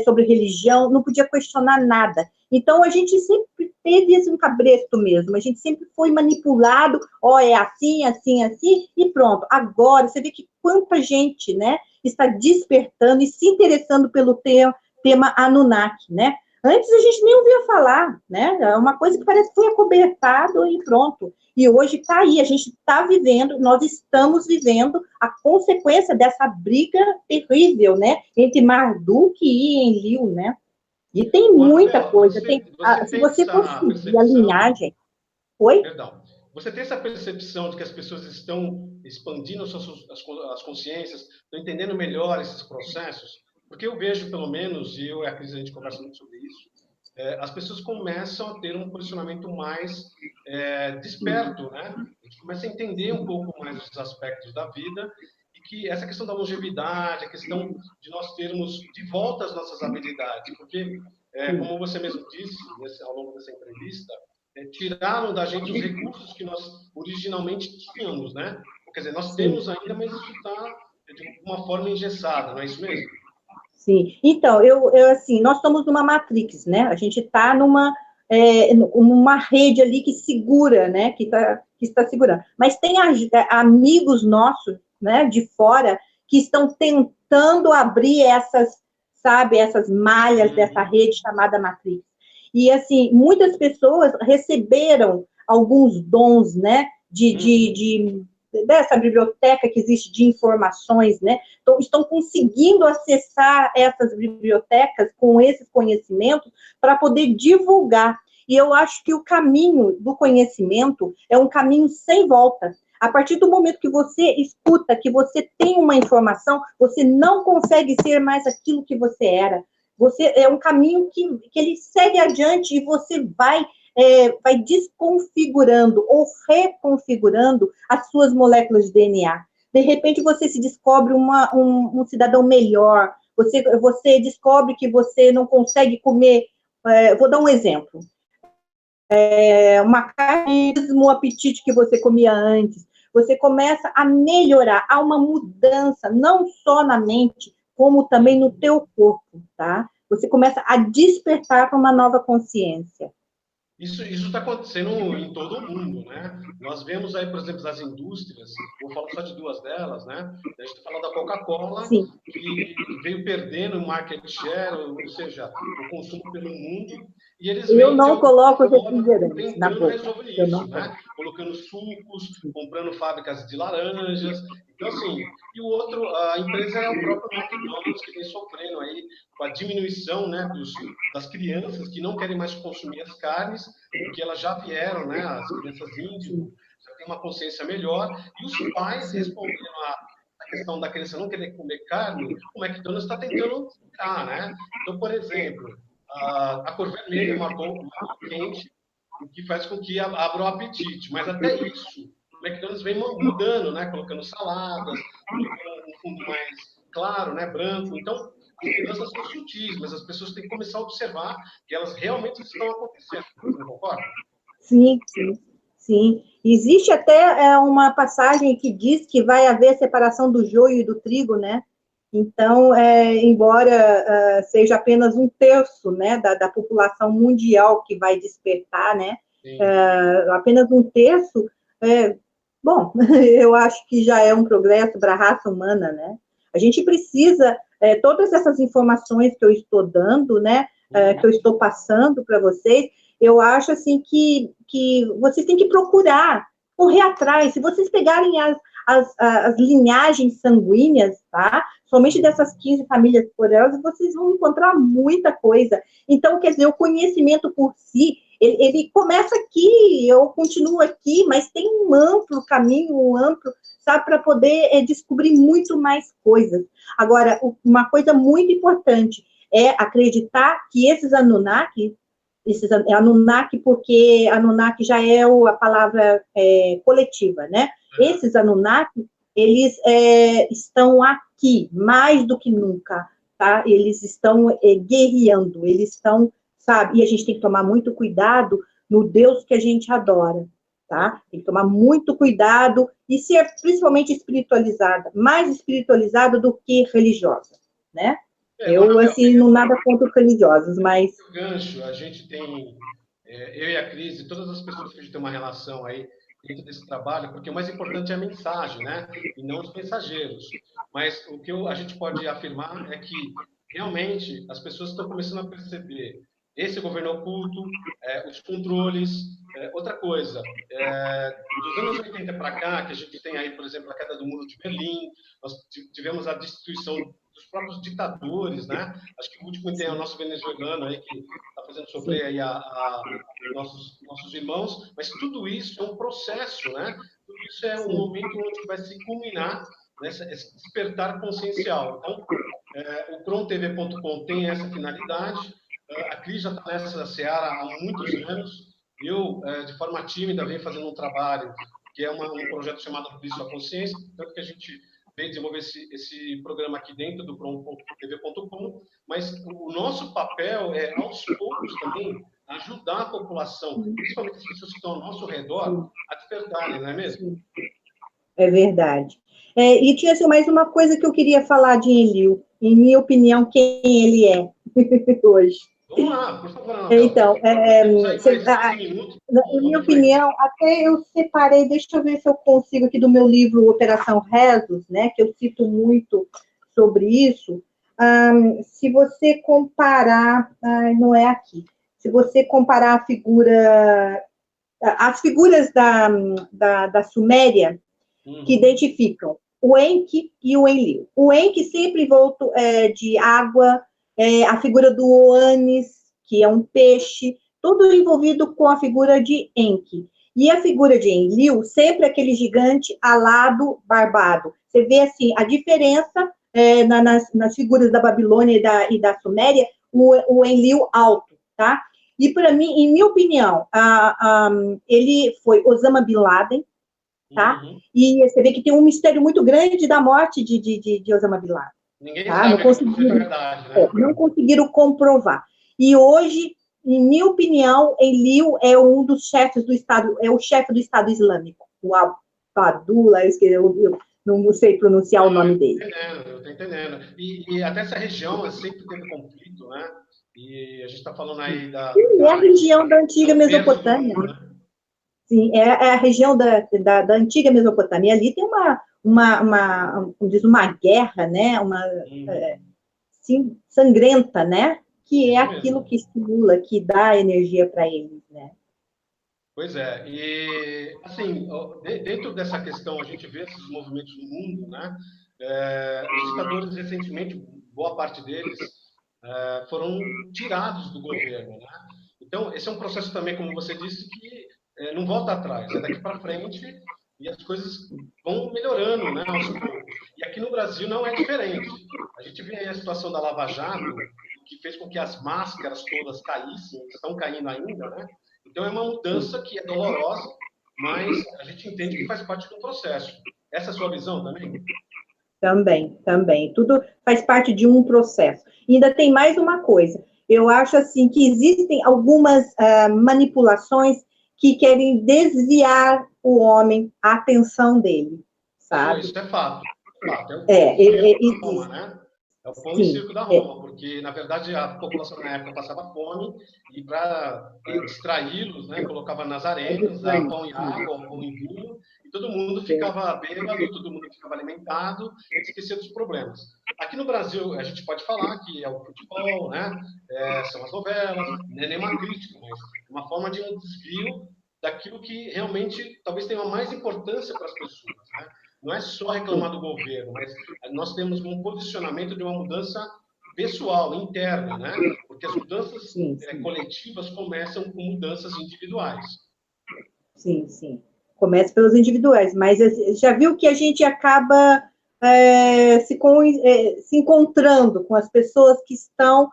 sobre religião, não podia questionar nada. Então, a gente sempre teve esse cabresto mesmo, a gente sempre foi manipulado, é assim, assim, assim, e pronto. Agora, você vê que quanta gente, né, está despertando e se interessando pelo tema Anunnaki, né? Antes a gente nem ouvia falar, né? É uma coisa que parece que foi acobertado e pronto. E hoje está aí, a gente está vivendo, nós estamos vivendo a consequência dessa briga terrível, né? Entre Marduk e Enlil, né? E tem muita coisa. Se tem você essa conseguir a percepção, linhagem. Oi? perdão, você tem essa percepção de que as pessoas estão expandindo as consciências, estão entendendo melhor esses processos? Porque eu vejo, pelo menos, e eu e a Cris, a gente conversa muito sobre isso, as pessoas começam a ter um posicionamento mais desperto, né? A gente começa a entender um pouco mais os aspectos da vida e que essa questão da longevidade, a questão de nós termos de volta as nossas habilidades, porque, como você mesmo disse ao longo dessa entrevista, tiraram da gente os recursos que nós originalmente tínhamos, né? Quer dizer, nós temos ainda, mas isso está de uma forma engessada, não é isso mesmo? Sim. Então, assim, nós estamos numa matrix, né? A gente está numa rede ali que segura, né? Que está segurando. Mas tem amigos nossos, né? De fora que estão tentando abrir essas malhas dessa rede chamada matrix. E, assim, muitas pessoas receberam alguns dons, né? Dessa biblioteca que existe de informações, né? Então, estão conseguindo acessar essas bibliotecas com esses conhecimentos para poder divulgar. E eu acho que o caminho do conhecimento é um caminho sem volta. A partir do momento que você escuta, que você tem uma informação, você não consegue ser mais aquilo que você era. É um caminho que ele segue adiante e você vai vai desconfigurando ou reconfigurando as suas moléculas de DNA. De repente, você se descobre um cidadão melhor, você descobre que você não consegue comer, vou dar um exemplo, uma carne, o apetite que você comia antes, você começa a melhorar, há uma mudança, não só na mente, como também no teu corpo, tá? Você começa a despertar para uma nova consciência. Isso está acontecendo em todo o mundo, né? Nós vemos aí, por exemplo, as indústrias, vou falar só de duas delas, né? A gente fala da Coca-Cola, que veio perdendo o market share, ou seja, o consumo pelo mundo, e eles eu não coloco refrigerante na tentando boca. resolver isso, né? Colocando sucos, comprando fábricas de laranjas. Então, assim, e o outro, a empresa é o próprio McDonald's, que vem sofrendo aí com a diminuição, né, das crianças que não querem mais consumir as carnes, porque elas já vieram, né, as crianças índigo, já têm uma consciência melhor, e os pais respondendo a questão da criança não querer comer carne, o McDonald's está tentando tirar, né? Então, por exemplo, a cor vermelha é uma cor quente, o que faz com que abra o apetite, mas até isso, o McDonald's vem mudando, né, colocando saladas, colocando um fundo mais claro, né, branco, então as mudanças são sutis, mas as pessoas têm que começar a observar que elas realmente estão acontecendo. Você não concorda? Sim, sim, sim. Existe até uma passagem que diz que vai haver separação do joio e do trigo, né? Então, embora seja apenas um terço, né, da população mundial que vai despertar, né? Apenas um terço, bom, eu acho que já é um progresso para a raça humana, né? A gente precisa, todas essas informações que eu estou dando, né, que eu estou passando para vocês, eu acho, assim, que vocês têm que procurar, correr atrás. Se vocês pegarem as linhagens sanguíneas, tá? Somente dessas 15 famílias poderosas, vocês vão encontrar muita coisa. Então, quer dizer, o conhecimento por si, ele começa aqui, eu continuo aqui, mas tem um amplo caminho, sabe, para poder descobrir muito mais coisas. Agora, uma coisa muito importante é acreditar que esses Anunnaki, porque Anunnaki já é a palavra coletiva, né? Esses Anunnaki, eles estão aqui, mais do que nunca, tá? Eles estão guerreando, eles estão, sabe? E a gente tem que tomar muito cuidado no Deus que a gente adora, tá? Tem que tomar muito cuidado e ser principalmente espiritualizada, mais espiritualizada do que religiosa, né? Eu, assim, não nada contra os religiosos, mas... O gancho, a gente tem, eu e a Cris, e todas as pessoas que a gente tem uma relação aí dentro desse trabalho, porque o mais importante é a mensagem, né? E não os mensageiros. Mas o que a gente pode afirmar é que, realmente, as pessoas estão começando a perceber esse governo oculto, os controles. Outra coisa, dos anos 80 para cá, que a gente tem aí, por exemplo, a queda do Muro de Berlim, nós tivemos a destituição dos próprios ditadores, né? Acho que o último tem o nosso venezuelano aí, que está fazendo sofrer aí nossos irmãos, mas tudo isso é um processo, né? Tudo isso é um momento onde vai se culminar nesse despertar consciencial. Então, o crontv.com tem essa finalidade. A Cris já está nessa seara há muitos anos. Eu, de forma tímida, venho fazendo um trabalho que é um projeto chamado Abrir Sua Consciência, tanto que a gente veio desenvolver esse programa aqui dentro do crontv.com, mas o nosso papel é, aos poucos também, ajudar a população, principalmente as pessoas que estão ao nosso redor, a despertarem, não é mesmo? É verdade. E tinha assim, mais uma coisa que eu queria falar de Enlil. Em minha opinião, quem ele é hoje. Vamos lá, por favor, Anabel. Então, na minha opinião, até eu separei, deixa eu ver se eu consigo aqui do meu livro Operação Rezos, né, que eu cito muito sobre isso. Se você comparar, não é aqui, se você comparar as figuras da Suméria, que identificam o Enki e o Enlil. O Enki sempre volta de água, a figura do Oanes, que é um peixe, tudo envolvido com a figura de Enki. E a figura de Enlil, sempre aquele gigante alado, barbado. Você vê, assim, a diferença nas figuras da Babilônia e da Suméria, o Enlil alto, tá? E, para mim, em minha opinião, ele foi Osama Bin Laden, tá? Uhum. E você vê que tem um mistério muito grande da morte de Osama Bin Laden. Ninguém Tá? Não sabe se é conseguiram, verdade, né? não conseguiram comprovar. E hoje, em minha opinião, Enlil é um dos chefes do Estado, é o chefe do Estado Islâmico, o Abdullah, eu não sei pronunciar o Não, nome dele. eu estou entendendo. E até essa região sempre teve conflito, né? E a gente está falando aí Sim, é a região da é antiga um terço do Mesopotâmia. mundo, né? Sim, é a região da antiga Mesopotâmia. Ali tem como diz, uma guerra, né? Sim, sangrenta, né? Que é Isso aquilo mesmo. que estimula, que dá energia para eles, né? Pois é, e assim, dentro dessa questão, a gente vê esses movimentos no mundo, né? Os ditadores, recentemente, boa parte deles foram tirados do governo, né? Então, esse é um processo também, como você disse, que não volta atrás, é daqui para frente e as coisas vão melhorando, né, aos poucos. E aqui no Brasil não é diferente. A gente vê aí a situação da Lava Jato, que fez com que as máscaras todas caíssem, estão caindo ainda, né? Então, é uma mudança que é dolorosa, mas a gente entende que faz parte do processo. Essa é a sua visão também? Também. Tudo faz parte de um processo. E ainda tem mais uma coisa. Eu acho assim que existem algumas manipulações que querem desviar o homem, a atenção dele, Não, sabe? isso é fato. É fato. É o pão e circo da Roma, Existe. né? É o pão e Sim, circo da Roma, porque, na verdade, a população na época passava fome e, para distraí-los, né, colocava nas é arenas, dava justamente. pão e água, ou pão e vinho, e todo mundo ficava bêbado, todo mundo ficava alimentado, esquecia dos problemas. Aqui no Brasil, a gente pode falar que é o futebol, né? São as novelas, não é nem uma crítica, mas é uma forma de um desvio daquilo que realmente talvez tenha mais importância para as pessoas, né? Não é só reclamar do governo, mas nós temos um posicionamento de uma mudança pessoal, interna, né? Porque as mudanças Sim. coletivas começam com mudanças individuais. Sim. Começa pelos individuais, mas já viu que a gente acaba se encontrando com as pessoas que estão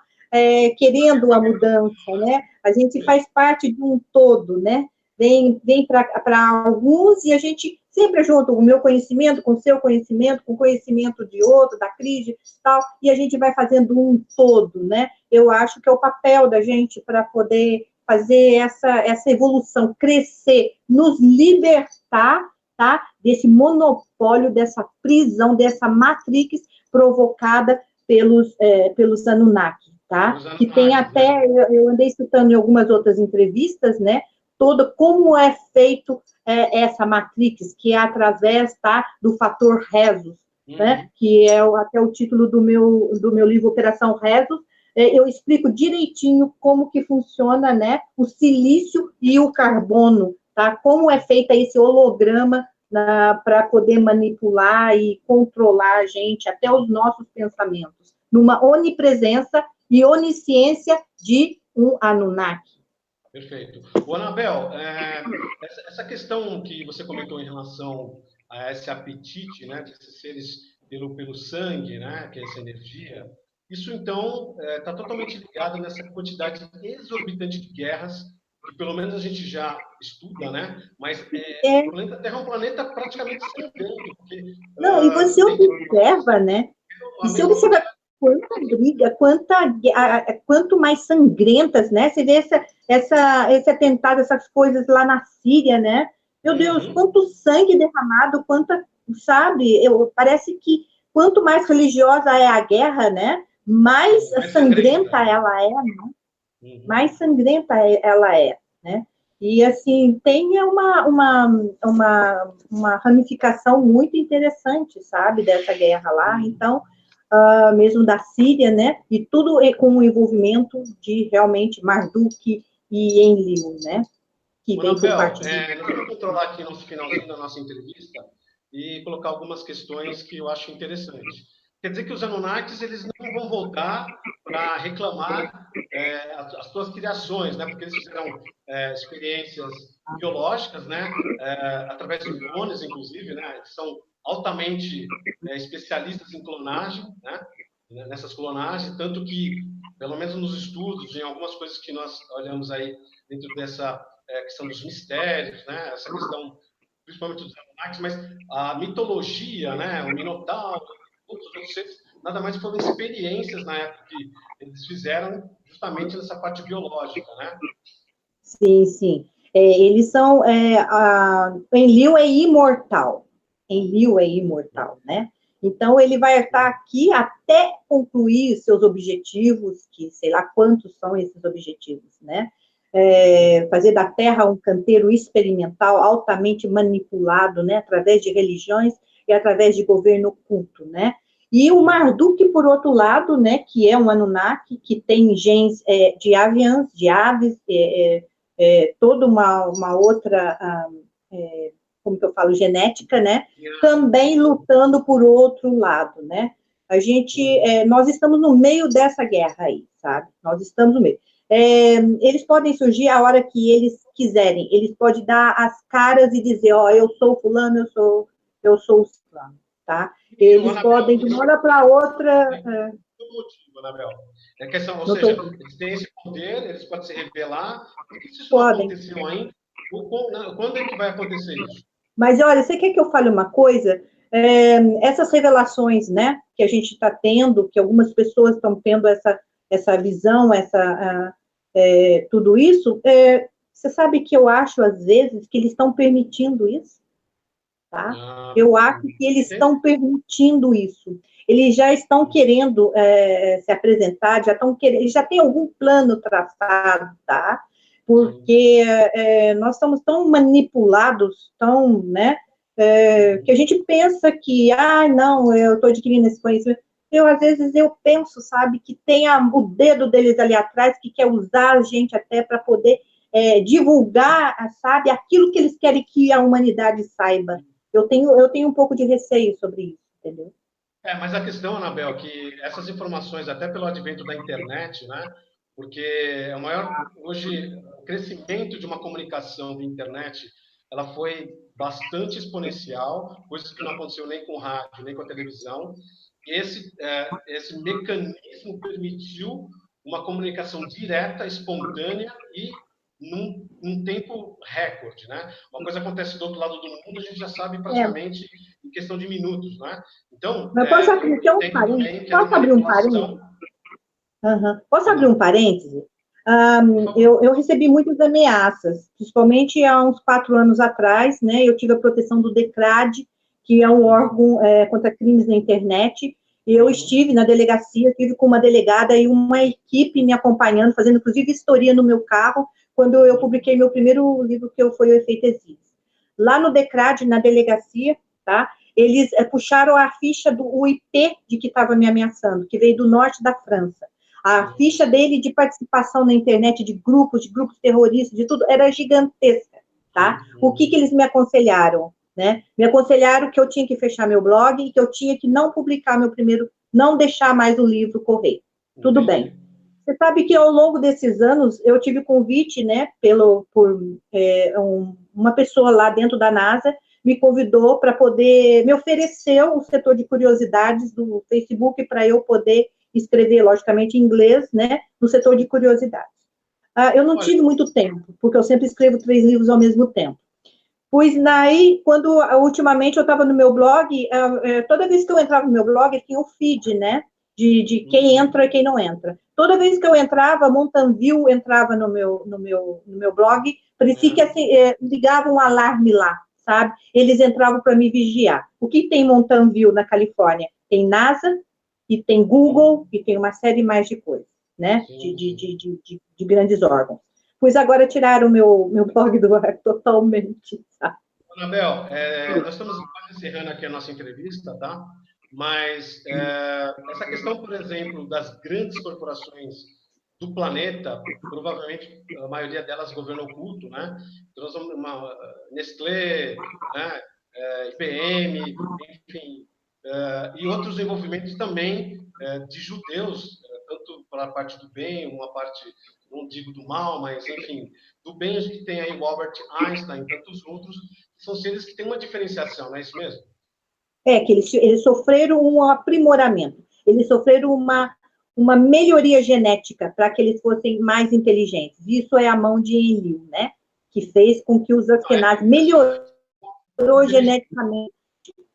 querendo a mudança, né? A gente faz parte de um todo, né? Vem para alguns e a gente sempre junto o meu conhecimento com o seu conhecimento, com o conhecimento de outro, da crise e tal, e a gente vai fazendo um todo, né? Eu acho que é o papel da gente para poder fazer essa evolução, crescer, nos libertar, tá? Desse monopólio, dessa prisão, dessa matrix provocada pelos Anunnaki, tá? Que tem até, eu andei escutando em algumas outras entrevistas, né? Como é feito essa matrix, que é através, tá? Do fator Rezos, né? Que é até o título do meu livro Operação Rezos. Eu explico direitinho como que funciona, né, o silício e o carbono, tá? Como é feita esse holograma para poder manipular e controlar a gente, até os nossos pensamentos, numa onipresença e onisciência de um Anunnaki. Perfeito. O Anabel, essa questão que você comentou em relação a esse apetite, né, desses seres pelo sangue, né, que é essa energia, isso então está totalmente ligado nessa quantidade exorbitante de guerras que pelo menos a gente já estuda, né? Mas o planeta Terra é um planeta praticamente sangrento, porque não, e você observa, né? E você observa quanta briga, quanto mais sangrentas, né? Você vê esse atentado, essas coisas lá na Síria, né? Meu Deus, quanto sangue derramado, sabe? Parece que quanto mais religiosa é a guerra, né? Mais sangrenta ela é, né? Mais sangrenta ela é, né? E, assim, tem uma ramificação muito interessante, sabe, dessa guerra lá. Então, mesmo da Síria, né? E tudo com o envolvimento de, realmente, Marduk e Enlil, né? Que vem por parte de... nós vamos controlar aqui no finalzinho da nossa entrevista e colocar algumas questões que eu acho interessantes. Quer dizer que os Anunnakis, eles não vão voltar para reclamar as suas criações, né? Porque eles fizeram experiências biológicas, né? Através de clones, inclusive, né? Eles são altamente especialistas em clonagem, né? Nessas clonagens, tanto que pelo menos nos estudos, em algumas coisas que nós olhamos aí dentro dessa questão dos mistérios, né? Essa questão, principalmente dos Anunnakis, mas a mitologia, né? O Minotauro, todos os outros seres, nada mais foram experiências na época que eles fizeram justamente nessa parte biológica, né? Sim, sim. Eles são. Enlil é imortal. Enlil é imortal, né? Então, ele vai estar aqui até concluir seus objetivos, que sei lá quantos são esses objetivos, né? Fazer da Terra um canteiro experimental altamente manipulado, né? Através de religiões e através de governo oculto, né? E o Marduk, por outro lado, né? Que é um Anunnaki, que tem genes de aviãs, de aves, toda uma outra, como que eu falo, genética, né? Também lutando por outro lado, né? Nós estamos no meio dessa guerra aí, sabe? Nós estamos no meio. Eles podem surgir a hora que eles quiserem. Eles podem dar as caras e dizer, ó, eu sou fulano, eu sou o fulano, tá? Eles podem, de uma hora para outra... motivo, Anabel. É questão, ou seja, eles têm esse poder, eles podem se revelar. Por que isso não aconteceu ainda? Quando é que vai acontecer isso? Mas, olha, você quer que eu fale uma coisa? Essas revelações, né, que a gente está tendo, que algumas pessoas estão tendo essa visão, tudo isso, você sabe que eu acho, às vezes, que eles estão permitindo isso, tá? Eu acho que eles estão permitindo isso. Eles já estão querendo se apresentar, eles já têm algum plano traçado, tá? Porque nós estamos tão manipulados, tão, né, que a gente pensa que, não, eu estou adquirindo esse conhecimento. Às vezes, eu penso, sabe, que tem o dedo deles ali atrás, que quer usar a gente até para poder divulgar, sabe, aquilo que eles querem que a humanidade saiba. Eu tenho um pouco de receio sobre isso, entendeu? Mas a questão, Anabel, é que essas informações, até pelo advento da internet, né? Porque hoje, o crescimento de uma comunicação de internet, ela foi bastante exponencial, coisa que não aconteceu nem com o rádio, nem com a televisão. Esse mecanismo permitiu uma comunicação direta, espontânea e num tempo recorde, né? Uma coisa acontece do outro lado do mundo, a gente já sabe praticamente em questão de minutos, né? Então, mas posso abrir um parênteses? Posso abrir um parêntese? Eu recebi muitas ameaças, principalmente há uns 4 anos atrás, né? Eu tive a proteção do DECRAD, que é um órgão contra crimes na internet. Eu estive na delegacia, estive com uma delegada e uma equipe me acompanhando, fazendo inclusive vistoria no meu carro, quando eu publiquei meu primeiro livro, que foi o Efeito Exílio. Lá no DECRAD, na delegacia, tá? Eles puxaram a ficha do IP de que estava me ameaçando, que veio do norte da França. A ficha dele de participação na internet, de grupos terroristas, de tudo, era gigantesca, tá? O que eles me aconselharam, né? Me aconselharam que eu tinha que fechar meu blog e que eu tinha que não publicar não deixar mais o livro correr. Tudo bem. Você sabe que ao longo desses anos, eu tive convite, né, por uma pessoa lá dentro da NASA, me convidou para poder, me ofereceu o setor de curiosidades do Facebook para eu poder escrever, logicamente, em inglês, né, no setor de curiosidades. Eu não tive muito tempo, porque eu sempre escrevo 3 livros ao mesmo tempo. Pois daí, quando ultimamente eu estava no meu blog, toda vez que eu entrava no meu blog, tinha um feed, né, de quem entra e quem não entra. Toda vez que eu entrava, Mountain View entrava no meu blog, parecia que assim, ligava um alarme lá, sabe? Eles entravam para me vigiar. O que tem Mountain View na Califórnia? Tem NASA, e tem Google, e tem uma série mais de coisas, né? De grandes órgãos. Pois agora tiraram o meu blog do ar totalmente, sabe? Anabel, nós estamos quase encerrando aqui a nossa entrevista, tá? Mas essa questão, por exemplo, das grandes corporações do planeta, provavelmente a maioria delas governo oculto, né? Então, Nestlé, né? IBM, enfim, e outros envolvimentos também de judeus, tanto para a parte do bem, uma parte, não digo do mal, mas, enfim, do bem a gente tem aí o Albert Einstein e tantos outros, que são seres que têm uma diferenciação, não é isso mesmo? Que eles sofreram um aprimoramento, eles sofreram uma melhoria genética para que eles fossem mais inteligentes. Isso é a mão de Enlil, né? Que fez com que os Askenazes melhorou geneticamente,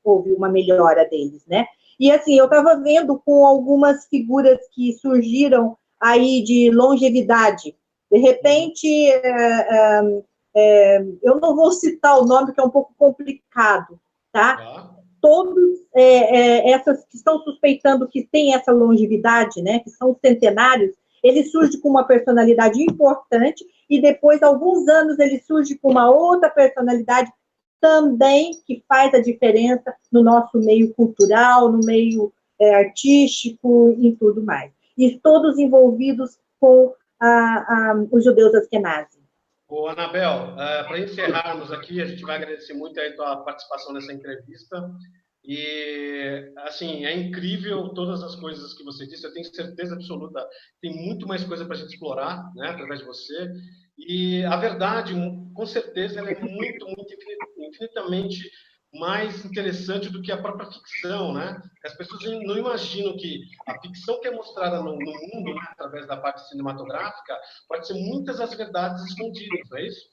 houve uma melhora deles, né? E assim, eu estava vendo com algumas figuras que surgiram aí de longevidade. De repente, eu não vou citar o nome, que é um pouco complicado, tá? Todos essas que estão suspeitando que tem essa longevidade, né, que são centenários, ele surge com uma personalidade importante e depois, alguns anos, ele surge com uma outra personalidade também que faz a diferença no nosso meio cultural, no meio artístico e tudo mais. E todos envolvidos com os judeus askenazes. Ô, Anabel, para encerrarmos aqui, a gente vai agradecer muito a tua participação nessa entrevista. E, assim, é incrível todas as coisas que você disse. Eu tenho certeza absoluta, tem muito mais coisa para a gente explorar, né, através de você. E a verdade, com certeza, ela é muito, muito, infinitamente mais interessante do que a própria ficção, né? As pessoas não imaginam que a ficção que é mostrada no mundo, né, através da parte cinematográfica, pode ser muitas as verdades escondidas, não é isso?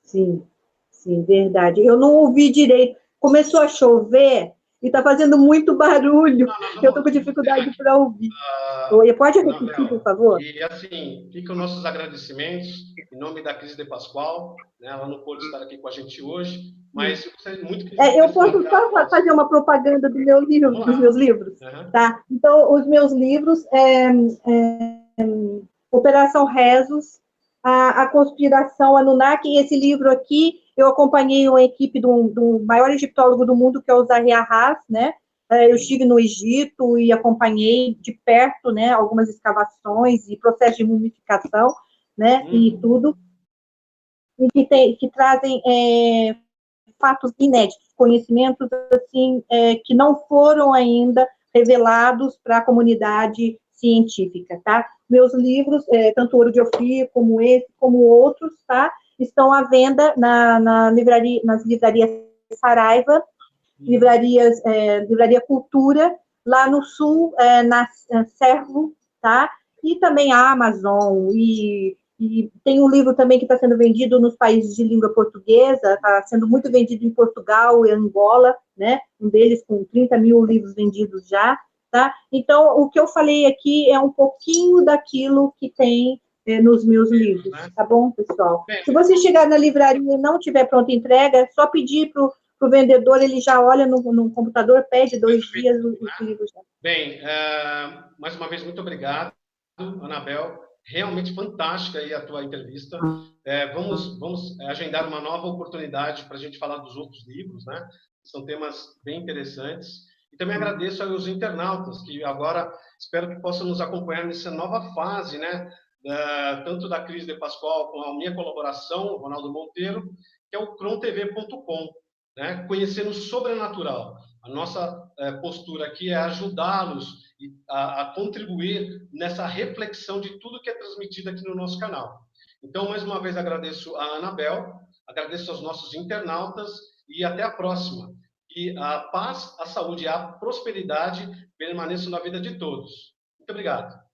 Sim, sim, verdade. Eu não ouvi direito. Começou a chover e está fazendo muito barulho. Eu estou com dificuldade para ouvir. Pode repetir, por favor? E assim, ficam nossos agradecimentos em nome da Cris de Pascoal, né? Ela não pôde estar aqui com a gente hoje, mas eu gostaria muito que eu posso só fazer uma propaganda dos meus livros, tá? Então, os meus livros Operação Rezos, a Conspiração Anunnaki, e esse livro aqui, eu acompanhei uma equipe do maior egiptólogo do mundo, que é o Zahi Hawass, né? Eu estive no Egito e acompanhei de perto, né, algumas escavações e processo de mumificação, né, e tudo, e que trazem fatos inéditos, conhecimentos assim que não foram ainda revelados para a comunidade científica, tá? Meus livros, tanto Ouro de Ofir, como esse, como outros, tá? Estão à venda nas livrarias Saraiva, Livraria Cultura, lá no Sul, na Servo, tá? E também a Amazon, e tem um livro também que está sendo vendido nos países de língua portuguesa, está sendo muito vendido em Portugal e Angola, né? Um deles com 30 mil livros vendidos já, tá? Então, o que eu falei aqui é um pouquinho daquilo que tem nos meus livros, tá bom, pessoal? Se você chegar na livraria e não tiver pronta entrega, é só pedir para o vendedor, ele já olha no computador, pede 2 dias os livros. Bem, mais uma vez, muito obrigado, Anabel. Realmente fantástica aí a tua entrevista. Vamos agendar uma nova oportunidade para a gente falar dos outros livros, né? São temas bem interessantes. E também agradeço aos internautas que agora espero que possam nos acompanhar nessa nova fase, né? Tanto da Cris de Pascoal com a minha colaboração, o Ronaldo Monteiro, que é o crontv.com, né? Conhecendo o sobrenatural. A nossa postura aqui é ajudá-los a contribuir nessa reflexão de tudo que é transmitido aqui no nosso canal. Então, mais uma vez, agradeço a Anabel, agradeço aos nossos internautas e até a próxima. Que a paz, a saúde e a prosperidade permaneçam na vida de todos. Muito obrigado.